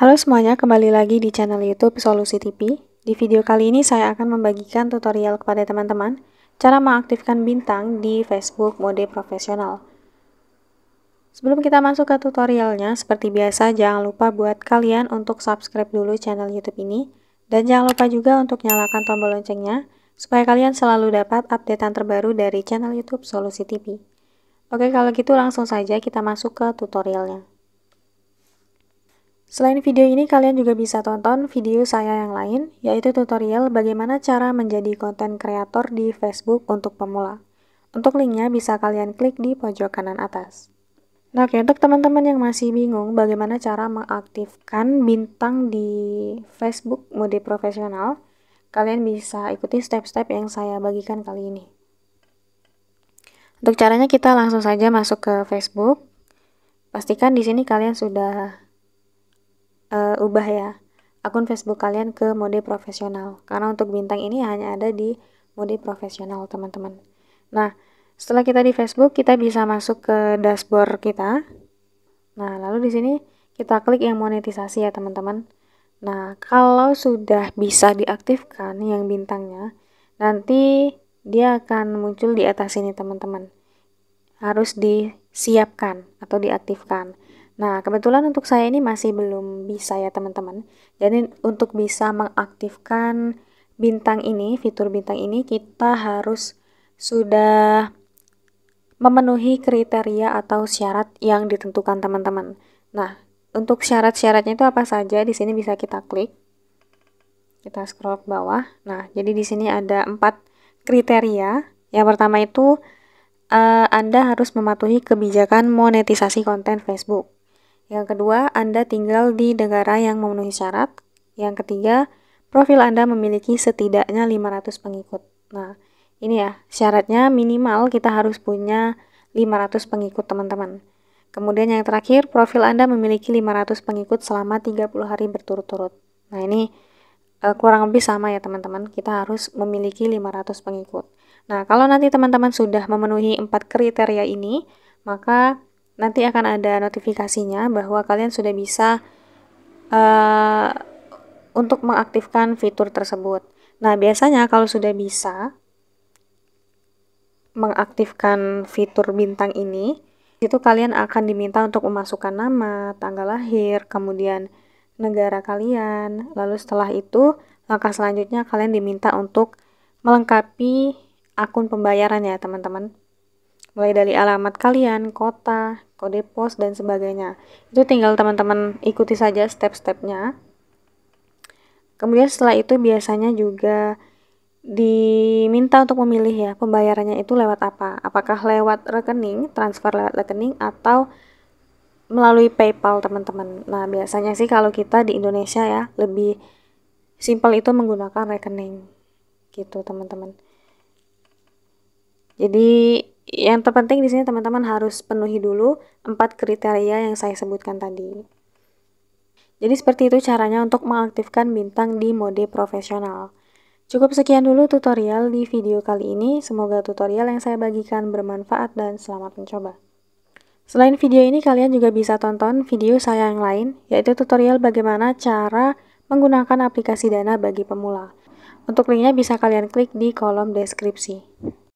Halo semuanya, kembali lagi di channel YouTube Solusi TV. Di video kali ini saya akan membagikan tutorial kepada teman-teman cara mengaktifkan bintang di Facebook mode profesional. Sebelum kita masuk ke tutorialnya, seperti biasa jangan lupa buat kalian untuk subscribe dulu channel YouTube ini dan jangan lupa juga untuk nyalakan tombol loncengnya supaya kalian selalu dapat updatean terbaru dari channel YouTube Solusi TV. Oke, kalau gitu langsung saja kita masuk ke tutorialnya. Selain video ini, kalian juga bisa tonton video saya yang lain, yaitu tutorial bagaimana cara menjadi konten kreator di Facebook untuk pemula. Untuk linknya bisa kalian klik di pojok kanan atas. Nah, oke, untuk teman-teman yang masih bingung bagaimana cara mengaktifkan bintang di Facebook mode profesional, kalian bisa ikuti step-step yang saya bagikan kali ini. Untuk caranya kita langsung saja masuk ke Facebook. Pastikan di sini kalian sudah ubah ya akun Facebook kalian ke mode profesional, karena untuk bintang ini hanya ada di mode profesional teman-teman. Nah, setelah kita di Facebook, kita bisa masuk ke dashboard kita. Nah, lalu di sini kita klik yang monetisasi ya teman-teman. Nah, kalau sudah bisa diaktifkan yang bintangnya, nanti dia akan muncul di atas sini teman-teman. Harus disiapkan atau diaktifkan. Nah, kebetulan untuk saya ini masih belum bisa ya teman-teman. Jadi untuk bisa mengaktifkan bintang ini, fitur bintang ini, kita harus sudah memenuhi kriteria atau syarat yang ditentukan teman-teman. Nah, untuk syarat-syaratnya itu apa saja? Di sini bisa kita klik. Kita scroll ke bawah. Nah, jadi di sini ada 4 kriteria. Yang pertama itu Anda harus mematuhi kebijakan monetisasi konten Facebook. Yang kedua, Anda tinggal di negara yang memenuhi syarat. Yang ketiga, profil Anda memiliki setidaknya 500 pengikut. Nah, ini ya, syaratnya minimal kita harus punya 500 pengikut teman-teman. Kemudian yang terakhir, profil Anda memiliki 500 pengikut selama 30 hari berturut-turut. Nah, ini kurang lebih sama ya teman-teman, kita harus memiliki 500 pengikut. Nah, kalau nanti teman-teman sudah memenuhi 4 kriteria ini, maka nanti akan ada notifikasinya bahwa kalian sudah bisa untuk mengaktifkan fitur tersebut. Nah, biasanya kalau sudah bisa mengaktifkan fitur bintang ini, itu kalian akan diminta untuk memasukkan nama, tanggal lahir, kemudian negara kalian. Lalu setelah itu, langkah selanjutnya kalian diminta untuk melengkapi akun pembayaran ya teman-teman. Mulai dari alamat kalian, kota, kode pos, dan sebagainya. Itu tinggal teman-teman ikuti saja step-stepnya. Kemudian setelah itu biasanya juga diminta untuk memilih ya pembayarannya itu lewat apa. Apakah lewat rekening, transfer lewat rekening, atau melalui PayPal teman-teman. Nah, biasanya sih kalau kita di Indonesia ya, lebih simpel itu menggunakan rekening. Gitu teman-teman. Jadi yang terpenting di sini teman-teman harus penuhi dulu 4 kriteria yang saya sebutkan tadi. Jadi seperti itu caranya untuk mengaktifkan bintang di mode profesional. Cukup sekian dulu tutorial di video kali ini. Semoga tutorial yang saya bagikan bermanfaat dan selamat mencoba. Selain video ini, kalian juga bisa tonton video saya yang lain, yaitu tutorial bagaimana cara menggunakan aplikasi Dana bagi pemula. Untuk linknya bisa kalian klik di kolom deskripsi.